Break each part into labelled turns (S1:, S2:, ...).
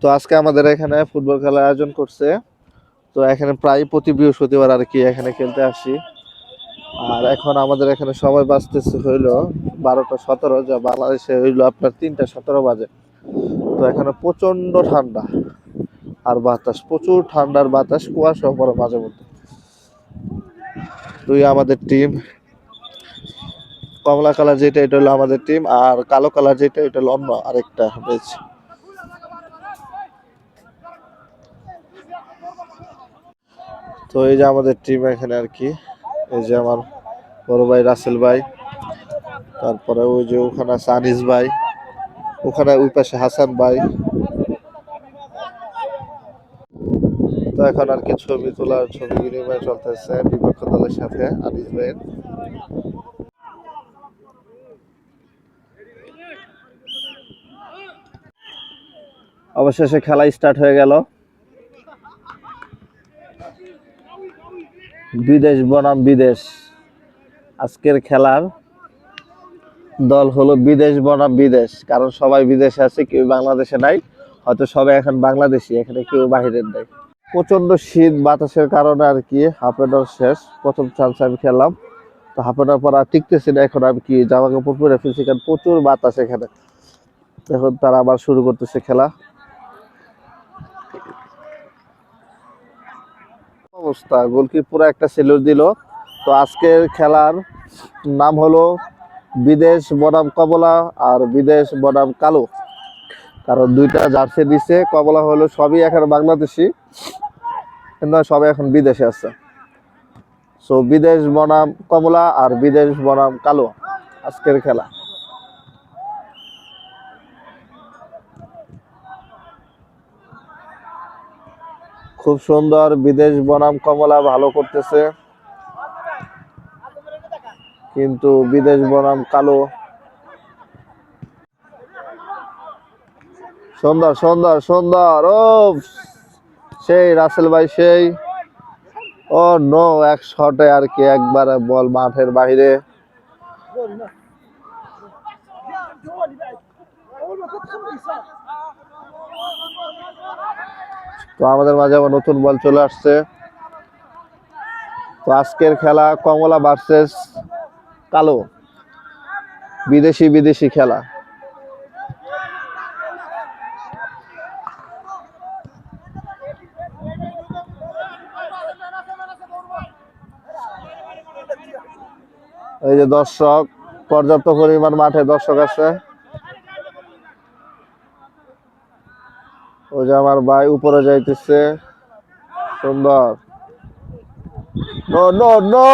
S1: তো আজকে আমাদের এখানে ফুটবল খেলার আয়োজন করছে। তো এখানে প্রায় প্রতি বৃহস্পতিবার আর কি এখানে খেলতে আসি। আর এখন আমাদের এখানে সময় বাজতেছে হইলো 12টা 17, যা বাংলাদেশে হইলো আপনার 3টা 17 বাজে। তো এখানে প্রচন্ড ঠান্ডা আর বাতাস, প্রচুর ঠান্ডার বাতাস, কুয়াশা পড়ে মাঝে মধ্যে। তুই আমাদের টিম কমলা কালার যেটা এটা হলো আমাদের টিম, আর কালো কালার যেটা এটা হলো অন্য আরেকটা বেশ। তো এই যে আমাদের টিম এখানে আর কি, এই যে আমার বড় ভাই রাসেল ভাই, তারপরে ওই যে ওখানে আছে আনিস ভাই, ওখানে ওই পাশে হাসান ভাই। তো এখন আর কি ছবি তোলার, ছবি বিনিময় চলতেছে বিপক্ষ দলের সাথে আনিস ভাইয়ের। অবশেষে খেলা স্টার্ট হয়ে গেল। বিদেশ বনাম বিদেশ, আজকের খেলার দল হলো বিদেশ বনাম বিদেশ। কারণ সবাই বিদেশে আছে, কেউ বাংলাদেশে নাই। হয়তো সবাই এখন বাংলাদেশি, এখানে কেউ বাহিরের নাই। প্রচন্ড শীত বাতাসের কারণে আর কি হাফ এন আওয়ার শেষ, প্রথম চান্স আমি খেললাম। তো হাফ এন আওয়ার পর আর টিকতেছি না, এখন আমি কি জামা কাপড় পরে ফেলছি, কারণ প্রচুর বাতাস এখানে। এখন তারা আবার শুরু করতেছে খেলা। অবস্থা, গোলকি পুরো একটা সেলুট দিল। তো আজকের খেলার নাম হলো বিদেশ বনাম কমলা আর বিদেশ বনাম কালো। কারণ দুইটা জার্সি দিছে, কমলা হলো সবই এখন বাংলাদেশি, কিন্তু সবাই এখন বিদেশে আছে। সো বিদেশ বনাম কমলা আর বিদেশ বনাম কালো আজকের খেলা। খুব সুন্দর, বিদেশ বনাম কমলা ভালো করতেছে, কিন্তু বিদেশ বনাম কালো। সুন্দর সুন্দর সুন্দর, ও সেই রাসেল ভাই সেই। ও নো, এক শটে আর কি একবারে বল মাঠের বাইরে। তো আমাদের মাঝে আবার নতুন বল চলে আসছে। তো আজকের খেলা কমলা ভার্সেস কালো, বিদেশি বিদেশি খেলা। এই যে দর্শক, পর্যাপ্ত পরিমাণ মাঠে দর্শক আছে। ওই যে আমার ভাই উপরে যাইতেছে, সুন্দর। No no no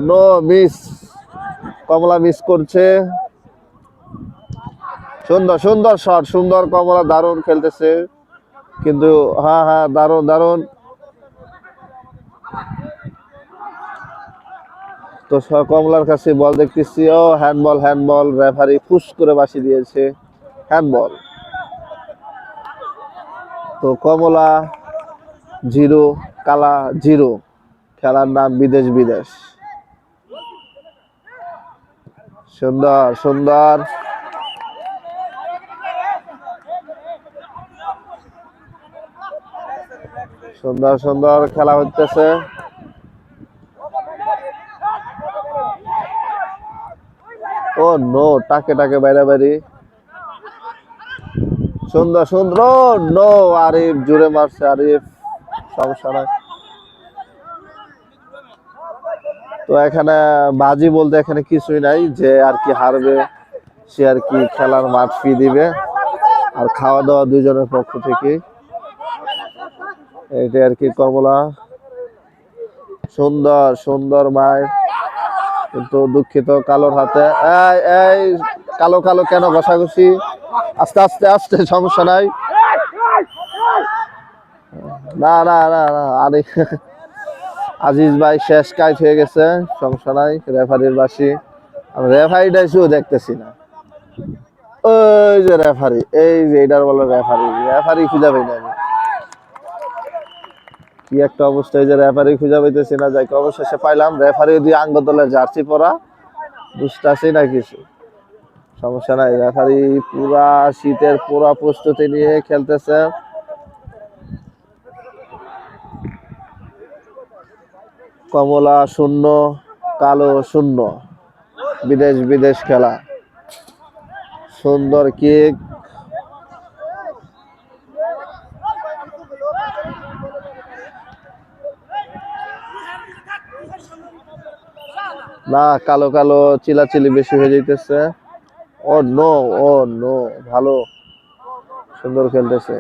S1: no, miss, Kamala miss করছে। সুন্দর সুন্দর শট, সুন্দর, কমলা দারুণ খেলতেছে, কিন্তু হ্যাঁ হ্যাঁ দারুণ দারুণ। তো কমলার কাছে বল দেখতেছি, ও হ্যান্ডবল হ্যান্ডবল, রেফারি ফুস করে বাসি দিয়েছে, হ্যান্ডবল। তো কমলা 0, কালা 0, খেলার নাম বিদেশ বিদেশ। সুন্দর সুন্দর, সুন্দর সুন্দর খেলা হচ্ছে। ও নো, টাকে টাকে বাইরে বাইরে। সুন্দর সুন্দর, নো, আরিফ জুড়ে মারছে, আরিফ, সমস্যা নাই। তো এখানে বাজি বলতে এখানে কিছুই নাই, যে আর কি হারবে সে আর কি খেলার মাঠ ফি দিবে, আর খাওয়া দাওয়া দুইজনের পক্ষ থেকে। এটা আর কি কমলা। সুন্দর সুন্দর মার, কিন্তু দুঃখিত কালোর হাতে। এই এই, কালো কালো কেন ঘষাঘষি? আস্তে আস্তে আস্তে, সমস্যা নাই। না না না না, আরে আজিজ ভাই শেষ কাজ হয়ে গেছে, সমস্যা নাই। রেফারির বাসি, আমি রেফারিটাই শুধু দেখতেছি না। ওই যে রেফারি, এই যে এটার বলে রেফারি, রেফারি খুঁজে পাই না আমি। কি একটা অবস্থা, এই যে রেফারি খুঁজে পাইতেছি না। যাই অবশেষে পাইলাম, রেফারি দিয়ে আঙ্গ দলের জার্সি পরা, বুঝতেছি না কিছু, সমস্যা নাই। রেফারি পুরা শীতের পুরা প্রস্তুতি নিয়ে খেলতেছে। কমলা শূন্য, কালো শূন্য। বিদেশ বিদেশ খেলা, সুন্দর কিক। না, কালো কালো চিলাচিলি বেশি হয়ে যাইতেছে। ও নো, ও নো, ভালো, সুন্দর খেলতেছে।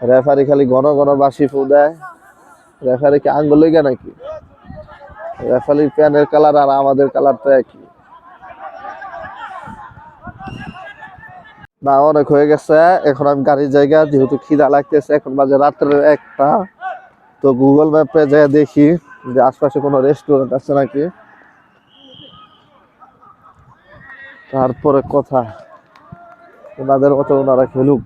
S1: রেফারি খালি ঘন ঘন বাঁশি ফু দেয়। রেফারি কি আঙ্গুল লইগা নাকি? রেফারির প্যানের কালার আর আমাদের কালার তো একই। না, অনেক হয়ে গেছে, এখন আমি গাড়ির জায়গা, যেহেতু খিদা লাগতেছে, এখন বাজে রাত্রের 1টা। তো গুগল ম্যাপে যেয়ে দেখি যে আশপাশে কোনো রেস্টুরেন্ট আছে নাকি, তারপরে কথা। ওনাদের মতো ওনারা খেলুক,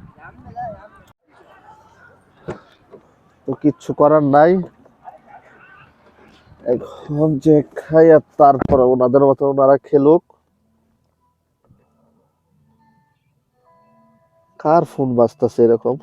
S1: তো কিচ্ছু করার নাই। এখন যে খাই আর তারপরে ওনাদের মতো ওনারা খেলুক। কার ফোন বাজতেছে এরকম?